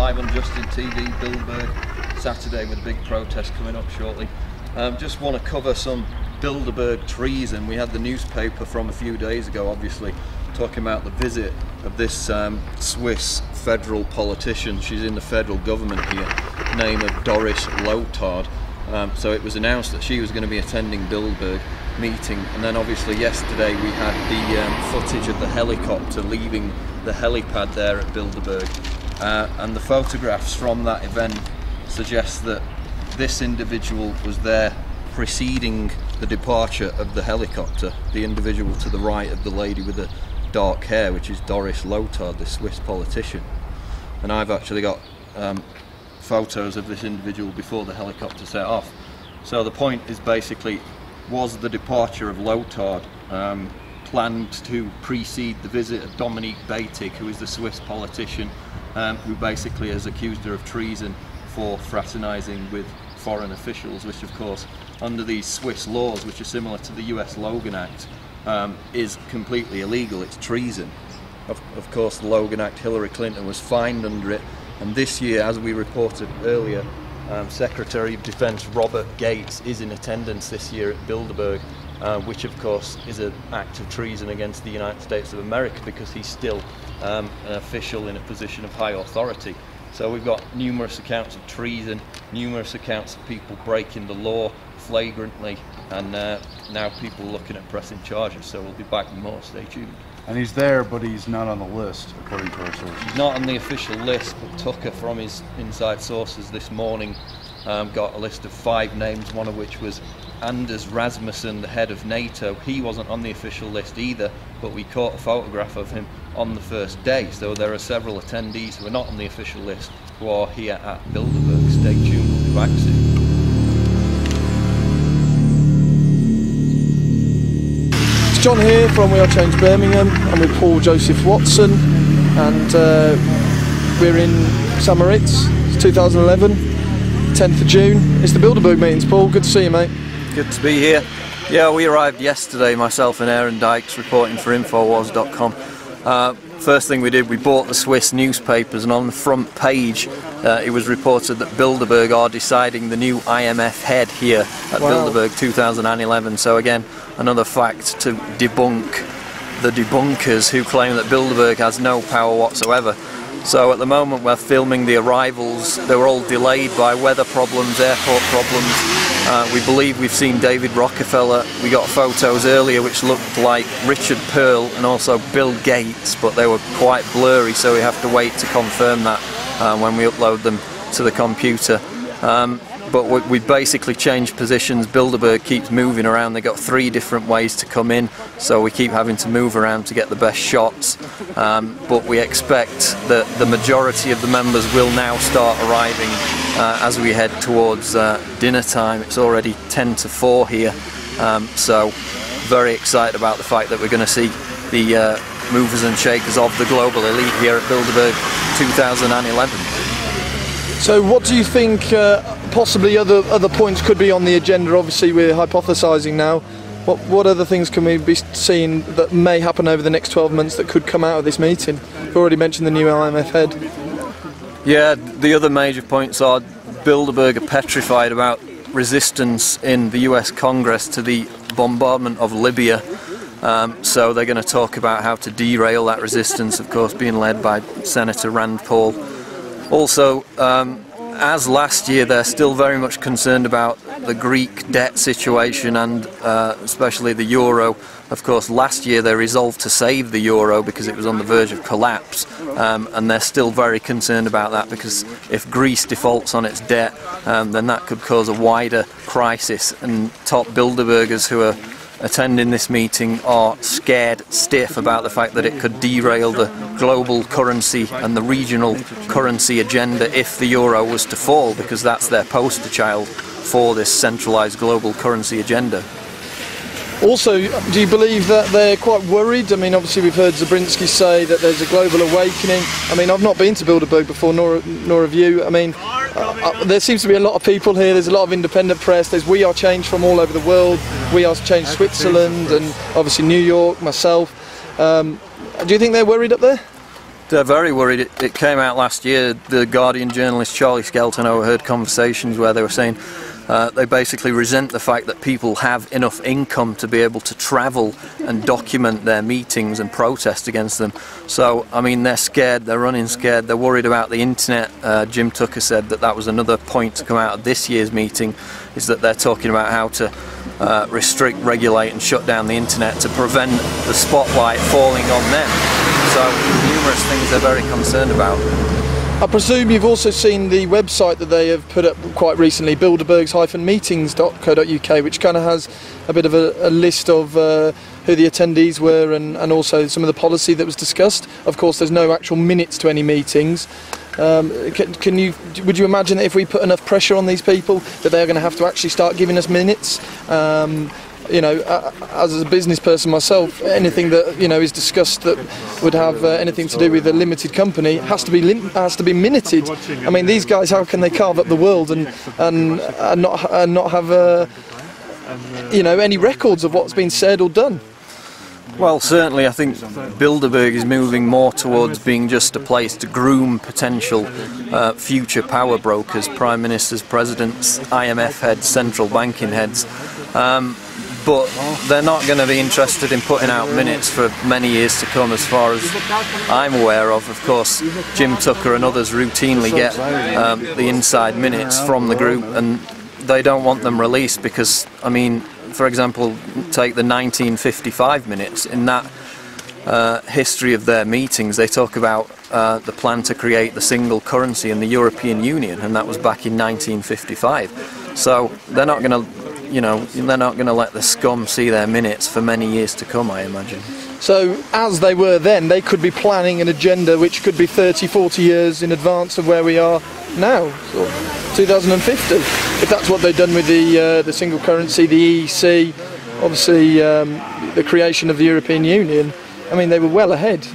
live on Justin TV, Bilderberg, Saturday with a big protest coming up shortly. Just want to cover some Bilderberg treason. We had the newspaper from a few days ago, obviously, talking about the visit of this Swiss federal politician. She's in the federal government here, name of Doris Lotard. So it was announced that she was going to be attending Bilderberg meeting, and then obviously yesterday we had the footage of the helicopter leaving the helipad there at Bilderberg, and the photographs from that event suggest that this individual was there preceding the departure of the helicopter, the individual to the right of the lady with the dark hair, which is Doris Lotard, the Swiss politician. And I've actually got photos of this individual before the helicopter set off. So the point is basically, was the departure of Lotard planned to precede the visit of Dominique Beitig, who is the Swiss politician who basically has accused her of treason for fraternising with foreign officials, which of course under these Swiss laws, which are similar to the US Logan Act, is completely illegal. It's treason. Of course the Logan Act, Hillary Clinton was fined under it, and this year, as we reported earlier, Secretary of Defence Robert Gates is in attendance this year at Bilderberg, which of course is an act of treason against the United States of America, because he's still an official in a position of high authority. So we've got numerous accounts of treason, numerous accounts of people breaking the law flagrantly, and now people are looking at pressing charges, so we'll be back with more. Stay tuned. And he's there, but he's not on the list, according to our sources. He's not on the official list, but Tucker, from his inside sources this morning, got a list of 5 names, one of which was Anders Rasmussen, the head of NATO. He wasn't on the official list either, but we caught a photograph of him on the first day. So there are several attendees who are not on the official list who are here at Bilderberg. Stay tuned, we'll be back soon. John here from We Are Change Birmingham. I'm with Paul Joseph Watson, and we're in Samaritz. It's 2011, 10th of June. It's the Bilderberg meetings. Paul, good to see you, mate. Good to be here. Yeah, we arrived yesterday, myself and Aaron Dykes, reporting for Infowars.com. First thing we did, we bought the Swiss newspapers, and on the front page it was reported that Bilderberg are deciding the new IMF head here at Bilderberg 2011. So again, another fact to debunk the debunkers who claim that Bilderberg has no power whatsoever. So at the moment we're filming the arrivals. They were all delayed by weather problems, airport problems. We believe we've seen David Rockefeller. We got photos earlier which looked like Richard Pearl and also Bill Gates, but they were quite blurry, so we have to wait to confirm that when we upload them to the computer. But we basically changed positions. Bilderberg keeps moving around. They got 3 different ways to come in, so we keep having to move around to get the best shots. But we expect that the majority of the members will now start arriving as we head towards dinner time. It's already 10 to 4 here, so very excited about the fact that we're going to see the movers and shakers of the global elite here at Bilderberg 2011. So what do you think possibly other points could be on the agenda? Obviously we're hypothesising now. What other things can we be seeing that may happen over the next 12 months that could come out of this meeting? You've already mentioned the new IMF head. Yeah, the other major points are Bilderberg are petrified about resistance in the US Congress to the bombardment of Libya. So they're going to talk about how to derail that resistance, of course being led by Senator Rand Paul. Also, as last year, they're still very much concerned about the Greek debt situation and especially the euro. Of course, last year they resolved to save the euro because it was on the verge of collapse, and they're still very concerned about that, because if Greece defaults on its debt, then that could cause a wider crisis, and top Bilderbergers who are attending this meeting are scared stiff about the fact that it could derail the global currency and the regional currency agenda if the euro was to fall, because that's their poster child for this centralised global currency agenda. Also, do you believe that they're quite worried? I mean, obviously we've heard Zabrinski say that there's a global awakening. I mean, I've not been to Bilderberg before, nor have you. I mean, there seems to be a lot of people here. There's a lot of independent press. There's We Are Change from all over the world. We Are Change Switzerland, and obviously New York, myself. Do you think they're worried up there? They're very worried. It came out last year. The Guardian journalist Charlie Skelton overheard conversations where they were saying they basically resent the fact that people have enough income to be able to travel and document their meetings and protest against them. So, I mean, they're scared, they're running scared, they're worried about the internet. Jim Tucker said that that was another point to come out of this year's meeting, is that they're talking about how to restrict, regulate and shut down the internet to prevent the spotlight falling on them. So, numerous things they're very concerned about. I presume you've also seen the website that they have put up quite recently, bilderbergs-meetings.co.uk, which kind of has a bit of a list of who the attendees were and also some of the policy that was discussed. Of course, there's no actual minutes to any meetings. Would you imagine that if we put enough pressure on these people that they're going to have to actually start giving us minutes? You know, as a business person myself, anything that is discussed that would have anything to do with a limited company has to be minuted. I mean, these guys, how can they carve up the world and not have any records of what's been said or done? Well, certainly I think Bilderberg is moving more towards being just a place to groom potential future power brokers, prime ministers, presidents, IMF heads, central banking heads. But they're not going to be interested in putting out minutes for many years to come, as far as I'm aware of. Of course, Jim Tucker and others routinely get the inside minutes from the group, and they don't want them released because, I mean, for example, take the 1955 minutes. In that history of their meetings, they talk about the plan to create the single currency in the European Union, and that was back in 1955. So they're not going to they're not going to let the scum see their minutes for many years to come, I imagine. So, as they were then, they could be planning an agenda which could be 30, 40 years in advance of where we are now, so 2050. If that's what they've done with the single currency, the EEC, obviously the creation of the European Union, I mean, they were well ahead.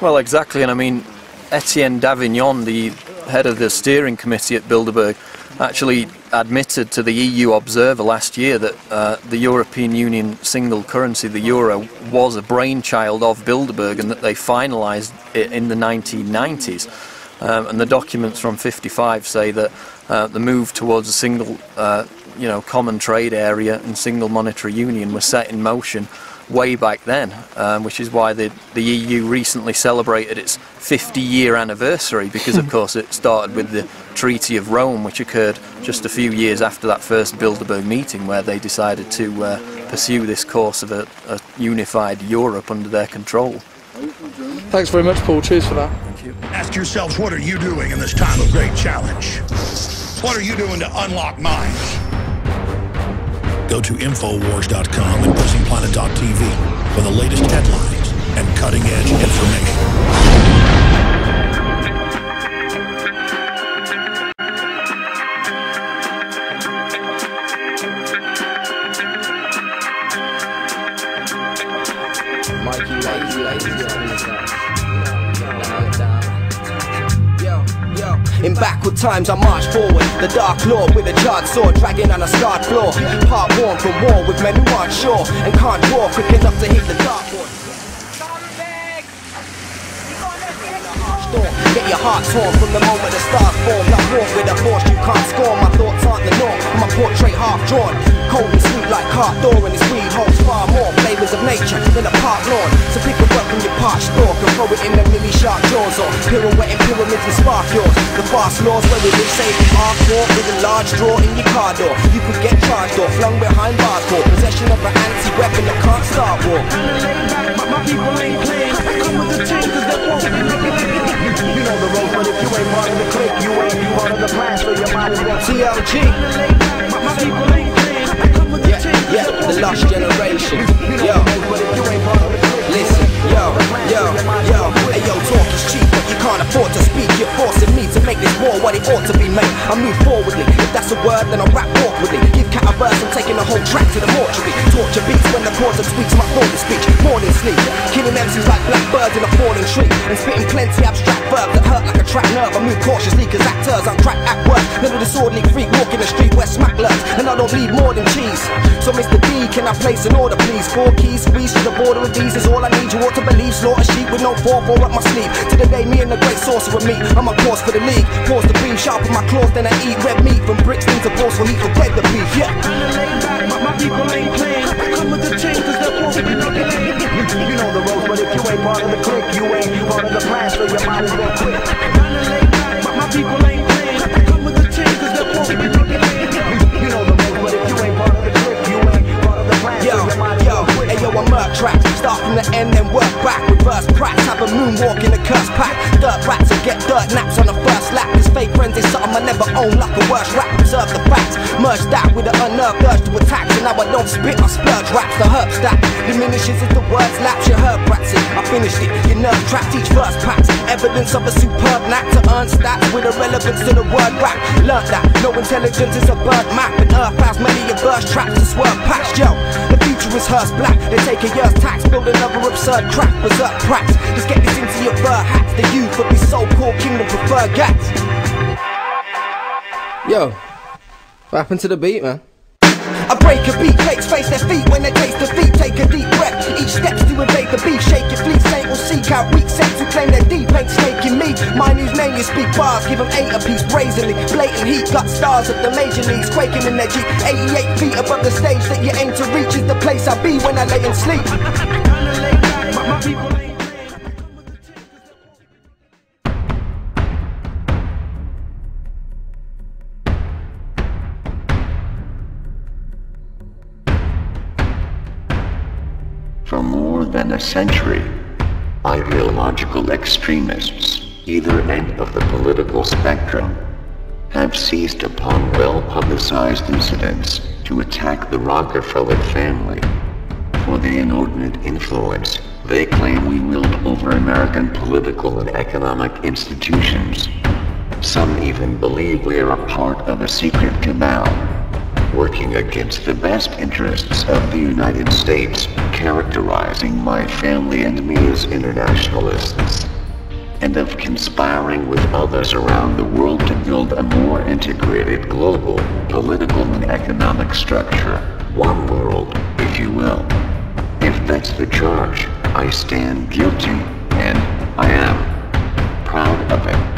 Well, exactly, and I mean, Etienne Davignon, the head of the steering committee at Bilderberg, actually admitted to the EU Observer last year that the European Union single currency, the euro, was a brainchild of Bilderberg and that they finalised it in the 1990s. And the documents from '55 say that the move towards a single, common trade area and single monetary union was set in motion way back then, which is why the EU recently celebrated its 50-year anniversary, because of course it started with the Treaty of Rome, which occurred just a few years after that first Bilderberg meeting, where they decided to pursue this course of a unified Europe under their control. Thanks very much, Paul. Cheers for that. Thank you. Ask yourselves, what are you doing in this time of great challenge? What are you doing to unlock minds? Go to Infowars.com and PressingPlanet.tv for the latest headlines and cutting-edge information. In backward times I march forward, the Dark Lord with a charred sword dragging on a scarred floor. Part worn from war with men who aren't sure and can't draw quick enough to hit the dartboard. Get your heart torn from the moment the stars form. I walk with a force you can't scorn. My thoughts aren't the norm, my portrait half drawn. Cold and sweet like heart door, and this weed holds far more flavors of nature than a park lawn. So pick a weapon from your parched stalk and throw it in the really sharp jaws, or pirouetting pyramids and spark yours. The fast laws where we live safe from hardcore with a large draw in your car door. You could get charged or flung behind bars for possession of an anti-weapon that can't start war. My people ain't playing. Come with the tank 'cause they won't. You know the road, but if you ain't part of the clique, you ain't part of the plan, so you might as well TLG. My people ain't playing. Yeah, the lost generation. Yo, listen, yo, hey yo, talk is cheap, but you can't afford to speak. You're forcing me to make this war what it ought to be made. I move forwardly, if that's a word, then I rap awkwardly. Give cat a verse, I'm taking the whole track to the mortuary. Torture beats when the cause of tweaks my thought to speech. Morning sleep, killing MCs like blackbirds in a falling tree, and spitting plenty abstract verbs that hurt like a track nerve. I move cautiously, cause actors I'm crack at work. Little disorderly freak walking the street where smack lurks, and I don't need more than cheese. So Mr. D, can I place an order, please? 4 keys, squeeze to the border of these is all I need. You ought to believe, slaughter sheep with no 4-4 up my sleeve. To the day me and the great sorcerer meet, I'm on course for the league. Pause the beam, sharpen my claws, then I eat red meat. From bricks into balls for heat, forget the beef, yeah. Kinda laid back, but my people ain't playing. Come with the chain, cause they're supposed to be rugged. You know the ropes, but if you ain't part of the clique, you ain't part of the plan, so your mind is gonna quit. Kinda laid back, but my people ain't playing. Come with the chain, cause they're supposed to be rugged. You know the ropes, but if you ain't part of the clique, you ain't part of the plan, so your mind is gonna quit. Ayo, I murk tracks, start from the end and work back. Reverse practice, have a moonwalk in a curse pack. Dirt rats and get dirt naps on the first lap. These fake friends is something I never own, like a worse rap. Observe the facts, merge that with an unnerved urge to attack. So now I don't spit, I splurge raps. The herb stack diminishes as the words lapse. Your herb rats it, I finished it. Your nerve trapped, each verse packs evidence of a superb knack to earn stats with a relevance to the word rap. Learned that no intelligence is a burnt map, and earth has many a verse traps to swerve past. Yo, the future is hers black. They take a year's tax, build another absurd crack, berserk cracks. Just get this into your fur hats. The youth of these so-called kingdom prefer gats. Yo, what happened to the beat, man? I break a beat, fakes face their feet when they taste defeat. Take a deep breath, each step's to invade the beat. Shake your fleet, saint will seek out weak sects who claim they're deep. Ain't snaking me, mine whose name you speak bars. Give them 8 apiece, brazenly, blatant heat. Got stars of the major leagues, quaking in their Jeep. 88 feet above the stage that you aim to reach is the place I be when I lay and sleep. Kinda laid back, but my people ain't playing. For more than a century, ideological extremists, either end of the political spectrum, have seized upon well-publicized incidents to attack the Rockefeller family for the inordinate influence they claim we wield over American political and economic institutions. Some even believe we are a part of a secret cabal, working against the best interests of the United States, characterizing my family and me as internationalists, and of conspiring with others around the world to build a more integrated global political and economic structure. One world, if you will. If that's the charge, I stand guilty, and I am proud of it.